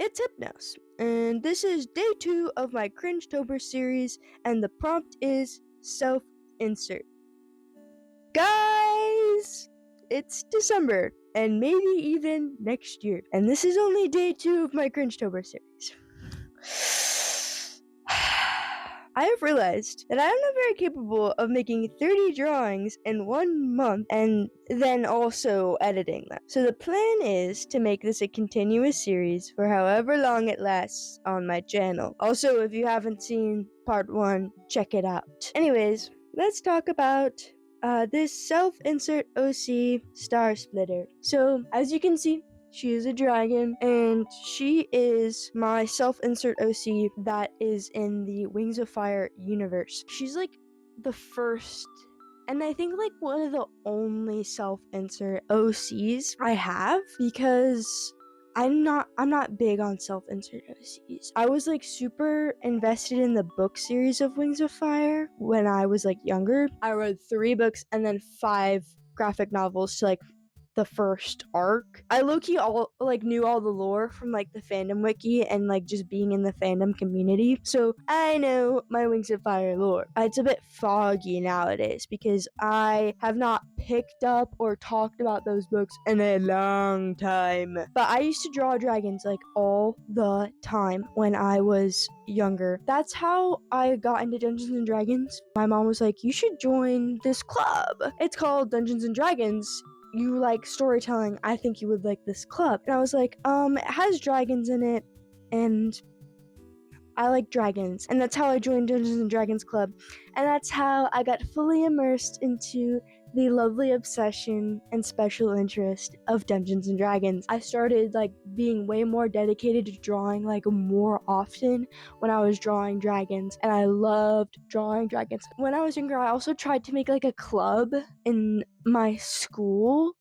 it's Hypnos, and this is day 2 of my Cringetober series, and the prompt is self-insert. Guys, it's December, and maybe even next year, and this is only day 2 of my Cringetober series. I have realized that I am not very capable of making 30 drawings in 1 month and then also editing them. So the plan is to make this a continuous series for however long it lasts on my channel. Also, if you haven't seen part 1, check it out. Anyways, let's talk about this self-insert OC star splitter. So, as you can see, she is a dragon, and she is my self-insert OC that is in the Wings of Fire universe. She's like the first, and I think like one of the only self-insert OCs I have, because I'm not big on self-insert OCs. I was like super invested in the book series of Wings of Fire when I was like younger. I read 3 books and then 5 graphic novels to like the first arc. I low-key all like knew all the lore from like the fandom wiki and like just being in the fandom community. So I know my Wings of Fire lore. It's a bit foggy nowadays because I have not picked up or talked about those books in a long time. But I used to draw dragons like all the time when I was younger. That's how I got into Dungeons and Dragons. My mom was like, you should join this club. It's called Dungeons and Dragons. You like storytelling, I think you would like this club. And I was like, it has dragons in it, and I like dragons. And that's how I joined Dungeons and Dragons Club. And that's how I got fully immersed into the lovely obsession and special interest of Dungeons and Dragons. I started like being way more dedicated to drawing like more often when I was drawing dragons, and I loved drawing dragons. When I was younger, I also tried to make like a club in my school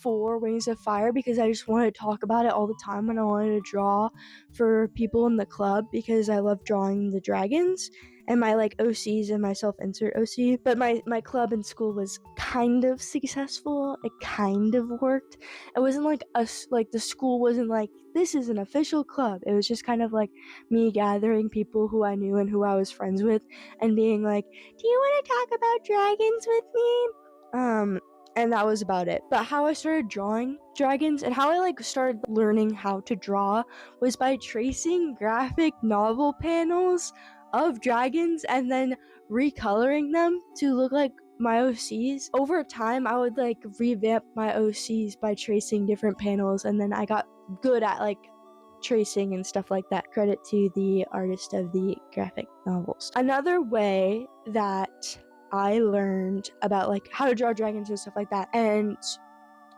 for Wings of Fire because I just wanted to talk about it all the time when I wanted to draw for people in the club because I love drawing the dragons and my like OCs and my self-insert OC. But my club in school was kind of successful. It kind of worked. It wasn't like us, like the school wasn't like, this is an official club. It was just kind of like me gathering people who I knew and who I was friends with and being like, do you want to talk about dragons with me? And that was about it. But how I started drawing dragons and how I like started learning how to draw was by tracing graphic novel panels of dragons and then recoloring them to look like my OCs. Over time, I would like revamp my OCs by tracing different panels, and then I got good at like tracing and stuff like that. Credit to the artist of the graphic novels. Another way that I learned about like how to draw dragons and stuff like that and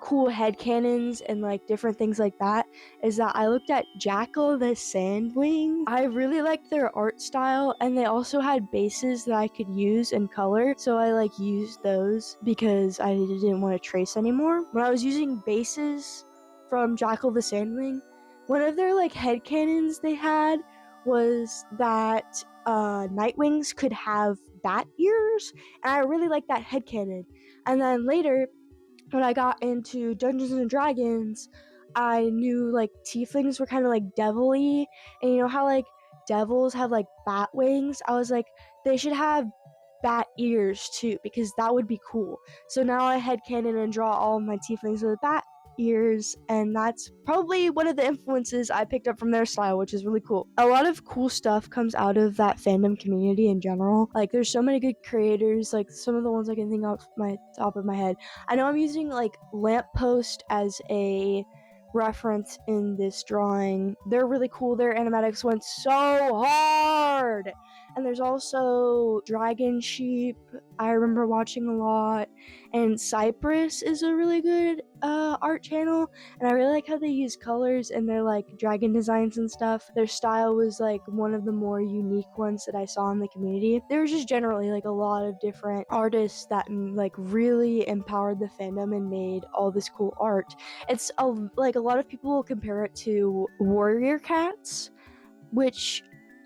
cool headcanons and like different things like that is that I looked at Jackal the Sandwing. I really liked their art style, and they also had bases that I could use and color, so I like used those because I didn't want to trace anymore. When I was using bases from Jackal the Sandwing, one of their like headcanons they had was that Nightwings could have bat ears, and I really liked that headcanon. And then later, when I got into Dungeons and Dragons, I knew like tieflings were kind of like devil-y, and you know how like devils have like bat wings? I was like, they should have bat ears too, because that would be cool. So now I headcanon and draw all of my tieflings with bat ears, and that's probably one of the influences I picked up from their style, which is really cool. A lot of cool stuff comes out of that fandom community in general. Like there's so many good creators, like some of the ones I can think off my top of my head. I know I'm using like Lamppost as a reference in this drawing. They're really cool. Their animatics went so hard. And there's also Dragon Sheep, I remember watching a lot, and Cypress is a really good art channel, and I really like how they use colors and their like dragon designs and stuff. Their style was like one of the more unique ones that I saw in the community. There was just generally like a lot of different artists that like really empowered the fandom and made all this cool art. It's like a lot of people compare it to Warrior Cats, which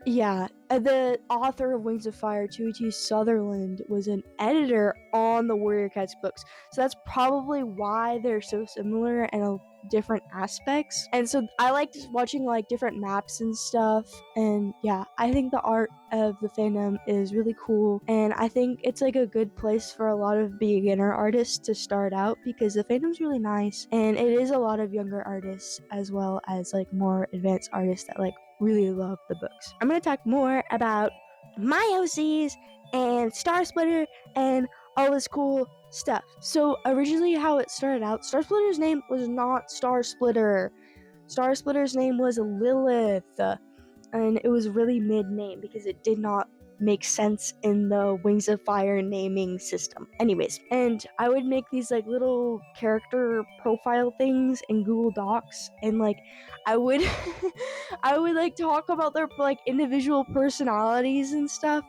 the author of Wings of Fire, T.T. Sutherland, was an editor on the Warrior Cats books. So that's probably why they're so similar, and different aspects. And so I liked watching like different maps and stuff. And yeah, I think the art of the fandom is really cool. And I think it's like a good place for a lot of beginner artists to start out because the fandom's really nice. And it is a lot of younger artists as well as like more advanced artists that like really love the books. I'm gonna talk more about my OCs and Star Splitter and all this cool stuff. So originally how it started out, Star Splitter's name was not Star Splitter. Star Splitter's name was Lilith. And it was really mid-name because it did not make sense in the Wings of Fire naming system. Anyways, and I would make these like little character profile things in Google Docs, and like I would I would like talk about their like individual personalities and stuff.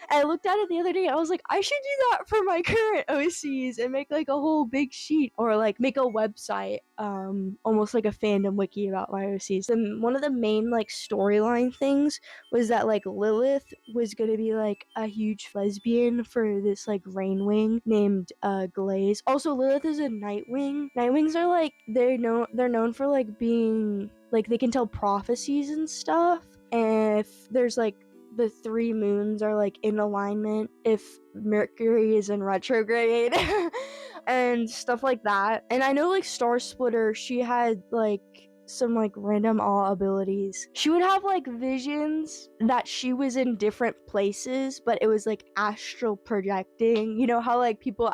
And I looked at it the other day, I was like, I should do that for my current OCs and make like a whole big sheet or like make a website, almost like a fandom wiki about my OCs. And one of the main like storyline things was that like Lilith was gonna be like a huge lesbian for this like Rainwing named Glaze. Also, Lilith is a Nightwing. Nightwings are like they're known for like being like they can tell prophecies and stuff. And if there's like the 3 moons are like in alignment, if Mercury is in retrograde and stuff like that. And I know like Star Splitter, she had like some like random awe abilities. She would have like visions that she was in different places, but it was like astral projecting. You know how like people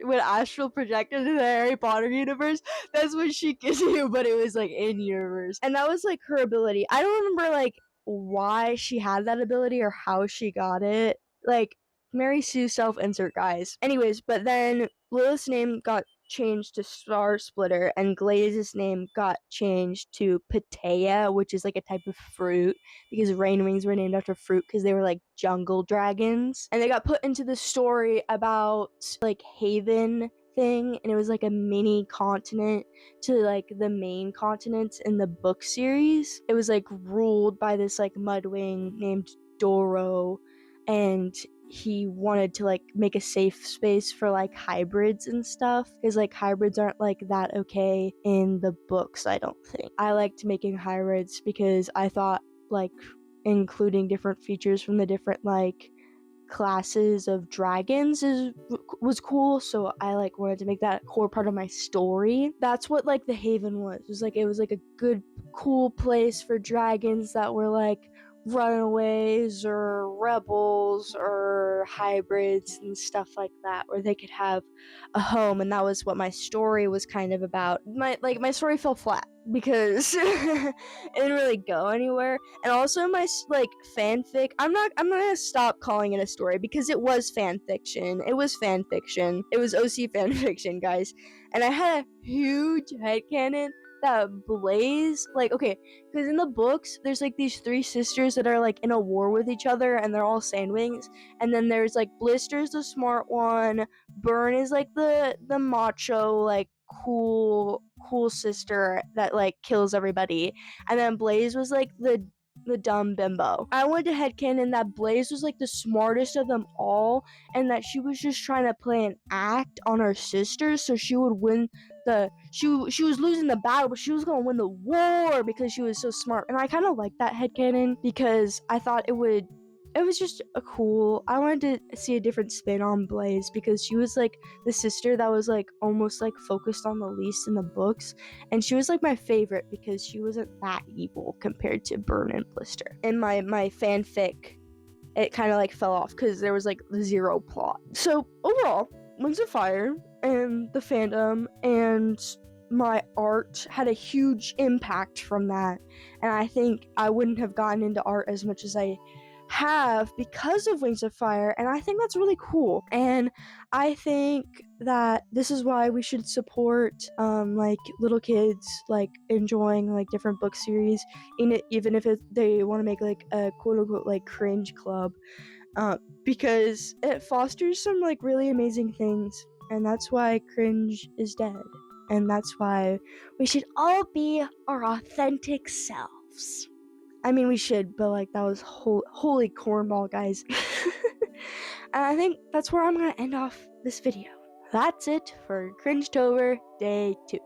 would astral project into the Harry Potter universe? That's what she could do, but it was like in universe. And that was like her ability. I don't remember like why she had that ability or how she got it. Like Mary Sue self-insert, guys. Anyways, but then Lilith's name got changed to Star Splitter, and Glaze's name got changed to Patea, which is like a type of fruit, because Rainwings were named after fruit because they were like jungle dragons. And they got put into the story about like Haven thing, and it was like a mini continent to like the main continents in the book series. It was like ruled by this like mudwing named Doro, and he wanted to like make a safe space for like hybrids and stuff, because like hybrids aren't like that okay in the books. I don't think I liked making hybrids because I thought like including different features from the different like classes of dragons was cool, so I like wanted to make that a core part of my story. That's what like the Haven was. It was like a good cool place for dragons that were like runaways or rebels or hybrids and stuff like that, where they could have a home. And that was what my story was kind of about. My story fell flat because it didn't really go anywhere. And also my like fanfic, I'm gonna stop calling it a story because it was fan fiction. It was OC fan fiction, guys. And I had a huge headcanon that Blaze, like, okay, because in the books there's like these 3 sisters that are like in a war with each other, and they're all Sandwings. And then there's like Blister's the smart one, Burn is like the macho like cool sister that like kills everybody, and then Blaze was like the dumb bimbo. I wanted to headcanon that Blaze was like the smartest of them all, and that she was just trying to play an act on her sisters so she would win she was losing the battle, but she was gonna win the war because she was so smart. And I kind of liked that headcanon because I thought it was just a cool. I wanted to see a different spin on Blaze because she was like the sister that was like almost like focused on the least in the books, and she was like my favorite because she wasn't that evil compared to Burn and Blister. In my fanfic, it kind of like fell off because there was like 0 plot. So overall, Wings of Fire and the fandom and my art had a huge impact from that, and I think I wouldn't have gotten into art as much as I have because of Wings of Fire, and I think that's really cool. And I think that this is why we should support like little kids like enjoying like different book series, even if they want to make like a quote unquote like cringe club, because it fosters some like really amazing things. And that's why cringe is dead, and that's why we should all be our authentic selves. I mean, we should, but like that was holy cornball, guys. And I think that's where I'm gonna end off this video. That's it for Cringetober Day 2.